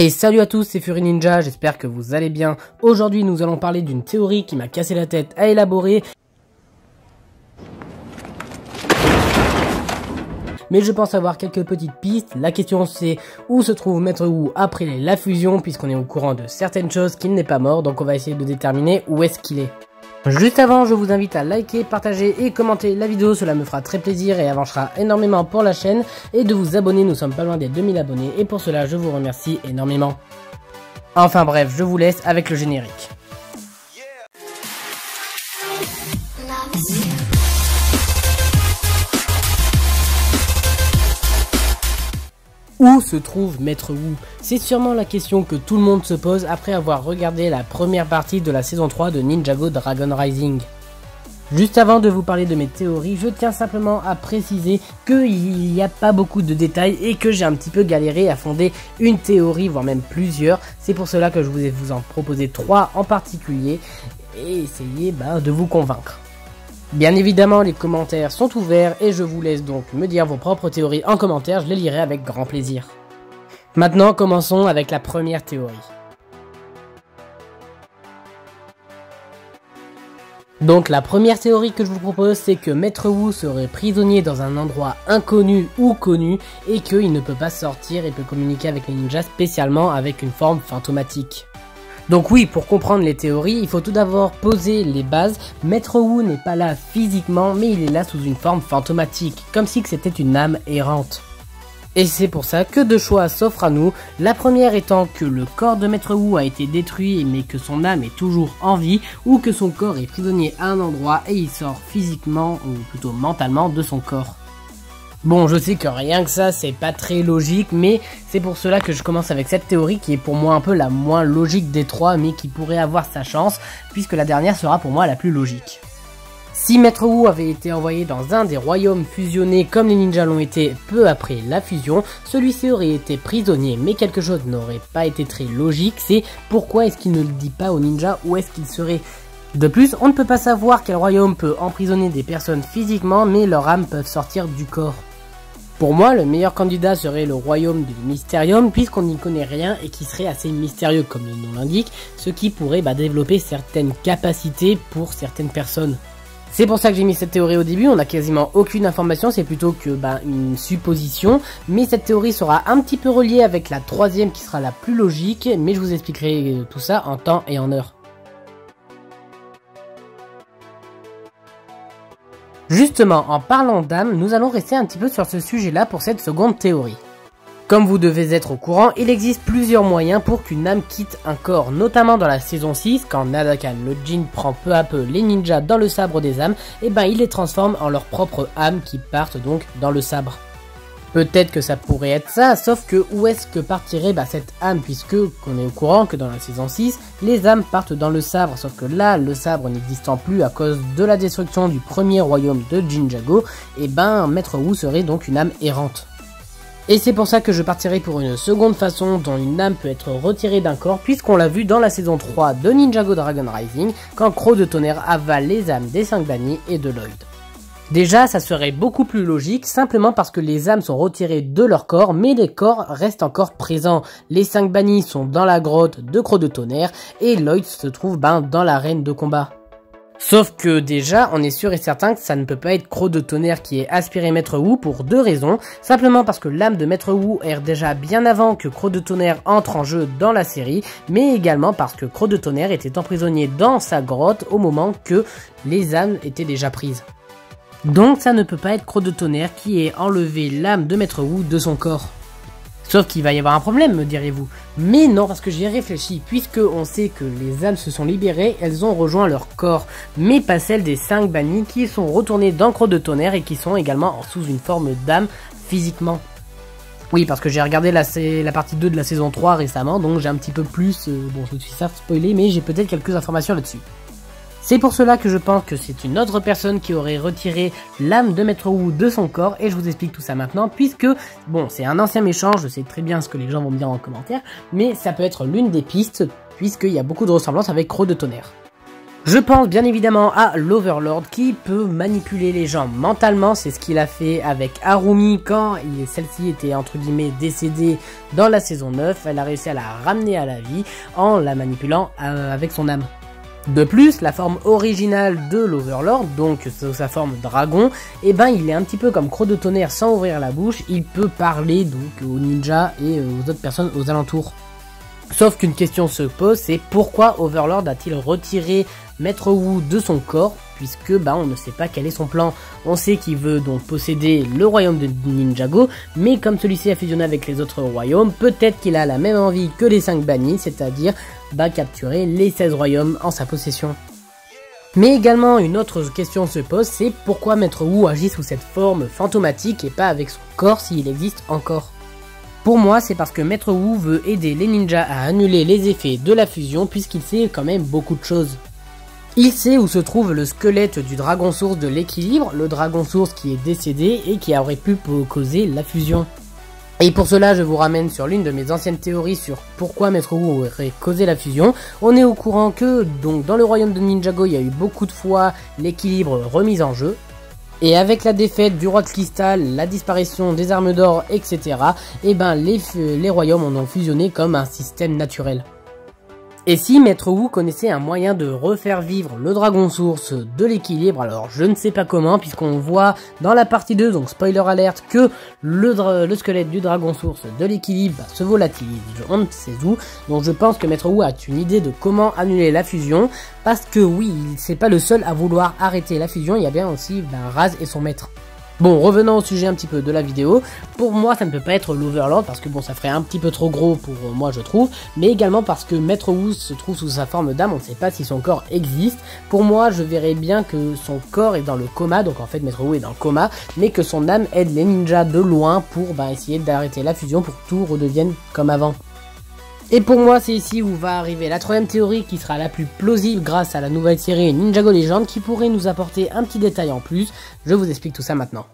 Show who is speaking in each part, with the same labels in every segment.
Speaker 1: Et salut à tous, c'est Fury Ninja, j'espère que vous allez bien. Aujourd'hui nous allons parler d'une théorie qui m'a cassé la tête à élaborer. Mais je pense avoir quelques petites pistes. La question c'est où se trouve Maître Wu après la fusion, puisqu'on est au courant de certaines choses qu'il n'est pas mort, donc on va essayer de déterminer où est-ce qu'il est. Juste avant, je vous invite à liker, partager et commenter la vidéo, cela me fera très plaisir et avancera énormément pour la chaîne, et de vous abonner, nous sommes pas loin des 2000 abonnés et pour cela je vous remercie énormément. Enfin bref, je vous laisse avec le générique. Où se trouve Maître Wu? C'est sûrement la question que tout le monde se pose après avoir regardé la première partie de la saison 3 de Ninjago Dragon Rising. Juste avant de vous parler de mes théories, je tiens simplement à préciser qu'il n'y a pas beaucoup de détails et que j'ai un petit peu galéré à fonder une théorie, voire même plusieurs. C'est pour cela que je vais vous en proposer 3 en particulier et essayer de vous convaincre. Bien évidemment, les commentaires sont ouverts et je vous laisse donc me dire vos propres théories en commentaire, je les lirai avec grand plaisir. Maintenant, commençons avec la première théorie. Donc la première théorie que je vous propose, c'est que Maître Wu serait prisonnier dans un endroit inconnu ou connu et qu'il ne peut pas sortir et peut communiquer avec les ninjas spécialement avec une forme fantomatique. Donc oui, pour comprendre les théories, il faut tout d'abord poser les bases. Maître Wu n'est pas là physiquement, mais il est là sous une forme fantomatique, comme si c'était une âme errante. Et c'est pour ça que deux choix s'offrent à nous, la première étant que le corps de Maître Wu a été détruit mais que son âme est toujours en vie, ou que son corps est prisonnier à un endroit et il sort physiquement, ou plutôt mentalement, de son corps. Bon, je sais que rien que ça, c'est pas très logique, mais c'est pour cela que je commence avec cette théorie qui est pour moi un peu la moins logique des trois, mais qui pourrait avoir sa chance, puisque la dernière sera pour moi la plus logique. Si Maître Wu avait été envoyé dans un des royaumes fusionnés comme les ninjas l'ont été peu après la fusion, celui-ci aurait été prisonnier, mais quelque chose n'aurait pas été très logique, c'est pourquoi est-ce qu'il ne le dit pas aux ninjas où est-ce qu'il serait. De plus, on ne peut pas savoir quel royaume peut emprisonner des personnes physiquement, mais leurs âmes peuvent sortir du corps. Pour moi, le meilleur candidat serait le royaume du Mysterium, puisqu'on n'y connaît rien et qui serait assez mystérieux comme le nom l'indique, ce qui pourrait développer certaines capacités pour certaines personnes. C'est pour ça que j'ai mis cette théorie au début, on n'a quasiment aucune information, c'est plutôt que une supposition, mais cette théorie sera un petit peu reliée avec la troisième qui sera la plus logique, mais je vous expliquerai tout ça en temps et en heure. Justement, en parlant d'âme, nous allons rester un petit peu sur ce sujet-là pour cette seconde théorie. Comme vous devez être au courant, il existe plusieurs moyens pour qu'une âme quitte un corps, notamment dans la saison 6, quand Nadakan le Jin prend peu à peu les ninjas dans le sabre des âmes, et il les transforme en leur propre âme qui partent donc dans le sabre. Peut-être que ça pourrait être ça, sauf que où est-ce que partirait cette âme, puisque qu'on est au courant que dans la saison 6, les âmes partent dans le sabre, sauf que là, le sabre n'existant plus à cause de la destruction du premier royaume de Jinjago, et Maître Wu serait donc une âme errante. Et c'est pour ça que je partirai pour une seconde façon dont une âme peut être retirée d'un corps, puisqu'on l'a vu dans la saison 3 de Ninjago Dragon Rising, quand Croc de Tonnerre avale les âmes des 5 bannis et de Lloyd. Déjà, ça serait beaucoup plus logique, simplement parce que les âmes sont retirées de leur corps, mais les corps restent encore présents. Les 5 bannis sont dans la grotte de Croc de Tonnerre, et Lloyd se trouve dans l'arène de combat. Sauf que déjà, on est sûr et certain que ça ne peut pas être Croc de Tonnerre qui ait aspiré Maître Wu pour deux raisons. Simplement parce que l'âme de Maître Wu erre déjà bien avant que Croc de Tonnerre entre en jeu dans la série, mais également parce que Croc de Tonnerre était emprisonné dans sa grotte au moment que les âmes étaient déjà prises. Donc ça ne peut pas être Croc de Tonnerre qui ait enlevé l'âme de Maître Wu de son corps. Sauf qu'il va y avoir un problème, me direz-vous. Mais non, parce que j'y ai réfléchi, puisque on sait que les âmes se sont libérées, elles ont rejoint leur corps, mais pas celles des 5 bannis qui sont retournés dans Croc de Tonnerre et qui sont également sous une forme d'âme physiquement. Oui, parce que j'ai regardé la partie 2 de la saison 3 récemment, donc j'ai un petit peu plus, bon je suis certes spoilé, mais j'ai peut-être quelques informations là-dessus. C'est pour cela que je pense que c'est une autre personne qui aurait retiré l'âme de Maître Wu de son corps, et je vous explique tout ça maintenant, puisque, bon, c'est un ancien méchant, je sais très bien ce que les gens vont me dire en commentaire, mais ça peut être l'une des pistes, puisqu'il y a beaucoup de ressemblances avec Croc de Tonnerre. Je pense bien évidemment à l'Overlord qui peut manipuler les gens mentalement, c'est ce qu'il a fait avec Harumi quand celle-ci était entre guillemets décédée dans la saison 9, elle a réussi à la ramener à la vie en la manipulant avec son âme. De plus, la forme originale de l'Overlord, donc sa forme dragon, eh ben il est un petit peu comme Croc de Tonnerre sans ouvrir la bouche, il peut parler donc aux ninjas et aux autres personnes aux alentours. Sauf qu'une question se pose, c'est pourquoi Overlord a-t-il retiré Maître Wu de son corps, puisque on ne sait pas quel est son plan. On sait qu'il veut donc posséder le royaume de Ninjago, mais comme celui-ci a fusionné avec les autres royaumes, peut-être qu'il a la même envie que les 5 bannis, c'est-à-dire capturer les 16 royaumes en sa possession. Mais également une autre question se pose, c'est pourquoi Maître Wu agit sous cette forme fantomatique et pas avec son corps s'il existe encore. Pour moi, c'est parce que Maître Wu veut aider les ninjas à annuler les effets de la fusion puisqu'il sait quand même beaucoup de choses. Il sait où se trouve le squelette du dragon source de l'équilibre, le dragon source qui est décédé et qui aurait pu causer la fusion. Et pour cela, je vous ramène sur l'une de mes anciennes théories sur pourquoi Maître Wu aurait causé la fusion. On est au courant que donc dans le royaume de Ninjago, il y a eu beaucoup de fois l'équilibre remis en jeu. Et avec la défaite du roi de cristal, la disparition des armes d'or, etc., les royaumes ont donc fusionné comme un système naturel. Et si Maître Wu connaissait un moyen de refaire vivre le dragon source de l'équilibre, alors je ne sais pas comment, puisqu'on voit dans la partie 2, donc spoiler alert, que le squelette du dragon source de l'équilibre se volatilise, on ne sait où, donc je pense que Maître Wu a une idée de comment annuler la fusion, parce que oui, c'est pas le seul à vouloir arrêter la fusion, il y a bien aussi Raz et son maître. Bon, revenons au sujet un petit peu de la vidéo. Pour moi, ça ne peut pas être l'Overlord parce que ça ferait un petit peu trop gros pour moi, je trouve. Mais également parce que Maître Wu se trouve sous sa forme d'âme, on ne sait pas si son corps existe. Pour moi, je verrais bien que son corps est dans le coma, donc en fait Maître Wu est dans le coma, mais que son âme aide les ninjas de loin pour essayer d'arrêter la fusion pour que tout redevienne comme avant. Et pour moi, c'est ici où va arriver la troisième théorie qui sera la plus plausible grâce à la nouvelle série Ninjago Legend qui pourrait nous apporter un petit détail en plus. Je vous explique tout ça maintenant.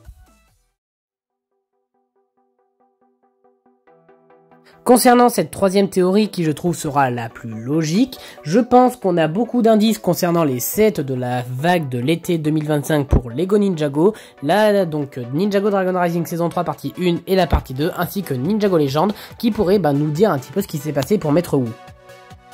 Speaker 1: Concernant cette troisième théorie qui je trouve sera la plus logique, je pense qu'on a beaucoup d'indices concernant les sets de la vague de l'été 2025 pour Lego Ninjago, là donc Ninjago Dragon Rising saison 3 partie 1 et la partie 2 ainsi que Ninjago Legend qui pourraient nous dire un petit peu ce qui s'est passé pour Maître Wu.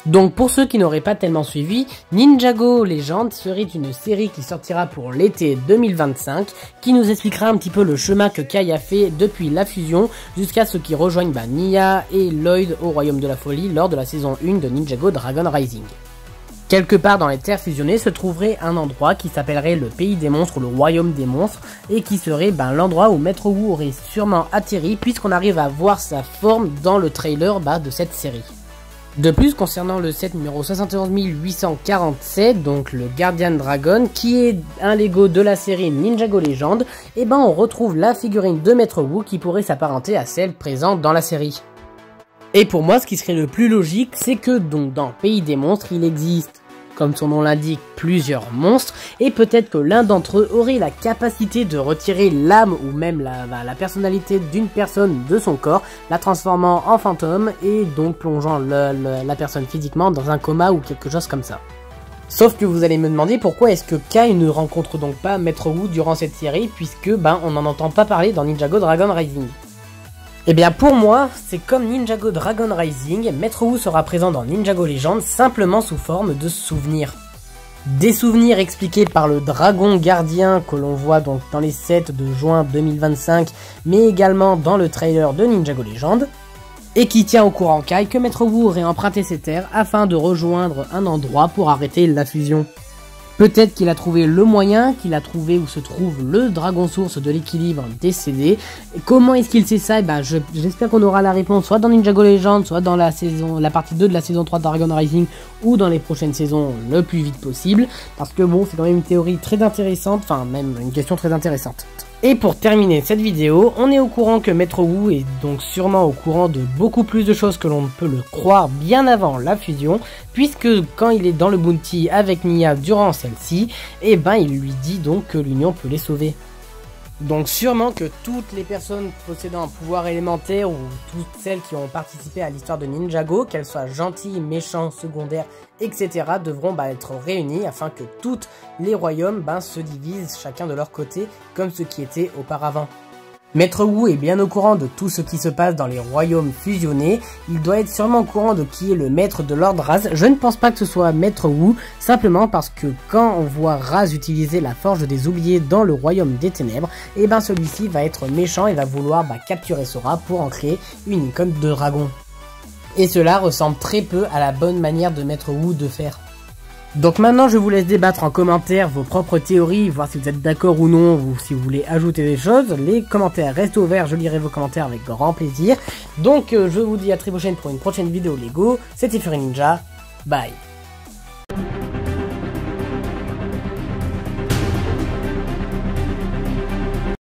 Speaker 1: Donc pour ceux qui n'auraient pas tellement suivi, Ninjago Legend serait une série qui sortira pour l'été 2025, qui nous expliquera un petit peu le chemin que Kai a fait depuis la fusion jusqu'à ce qu'ils rejoignent Nya et Lloyd au Royaume de la Folie lors de la saison 1 de Ninjago Dragon Rising. Quelque part dans les terres fusionnées se trouverait un endroit qui s'appellerait le Pays des Monstres ou le Royaume des Monstres et qui serait l'endroit où Maître Wu aurait sûrement atterri puisqu'on arrive à voir sa forme dans le trailer de cette série. De plus, concernant le set numéro 71847, donc le Guardian Dragon, qui est un Lego de la série Ninjago Legend, on retrouve la figurine de Maître Wu qui pourrait s'apparenter à celle présente dans la série. Et pour moi, ce qui serait le plus logique, c'est que donc dans Pays des Monstres, il existe, comme son nom l'indique, plusieurs monstres, et peut-être que l'un d'entre eux aurait la capacité de retirer l'âme ou même la personnalité d'une personne de son corps, la transformant en fantôme et donc plongeant la personne physiquement dans un coma ou quelque chose comme ça. Sauf que vous allez me demander pourquoi est-ce que Kai ne rencontre donc pas Maître Wu durant cette série puisque on n'en entend pas parler dans Ninjago Dragon Rising. Eh bien pour moi, c'est comme Ninjago Dragon Rising, Maître Wu sera présent dans Ninjago Legend simplement sous forme de souvenirs. Des souvenirs expliqués par le dragon gardien que l'on voit donc dans les sets de juin 2025, mais également dans le trailer de Ninjago Legend, et qui tient au courant Kai que Maître Wu aurait emprunté ses terres afin de rejoindre un endroit pour arrêter la fusion. Peut-être qu'il a trouvé le moyen, qu'il a trouvé où se trouve le dragon source de l'équilibre décédé. Et comment est-ce qu'il sait ça? J'espère qu'on aura la réponse soit dans Ninjago Legend, soit dans la partie 2 de la saison 3 de Dragon Rising, ou dans les prochaines saisons le plus vite possible. Parce que c'est quand même une théorie très intéressante, enfin même une question très intéressante. Et pour terminer cette vidéo, on est au courant que Maître Wu est donc sûrement au courant de beaucoup plus de choses que l'on ne peut le croire bien avant la fusion, puisque quand il est dans le bounty avec Nya durant celle-ci, il lui dit donc que l'union peut les sauver. Donc sûrement que toutes les personnes possédant un pouvoir élémentaire ou toutes celles qui ont participé à l'histoire de Ninjago, qu'elles soient gentilles, méchants, secondaires, etc. devront être réunies afin que tous les royaumes se divisent chacun de leur côté comme ce qui était auparavant. Maître Wu est bien au courant de tout ce qui se passe dans les royaumes fusionnés, il doit être sûrement au courant de qui est le maître de Lord Raz. Je ne pense pas que ce soit Maître Wu, simplement parce que quand on voit Raz utiliser la forge des oubliés dans le royaume des ténèbres, et celui-ci va être méchant et va vouloir capturer Sora pour en créer une icône de dragon. Et cela ressemble très peu à la bonne manière de Maître Wu de faire. Donc maintenant je vous laisse débattre en commentaire vos propres théories, voir si vous êtes d'accord ou non, ou si vous voulez ajouter des choses. Les commentaires restent ouverts, je lirai vos commentaires avec grand plaisir. Donc je vous dis à très prochaine pour une prochaine vidéo Lego. C'était Fury Ninja, bye.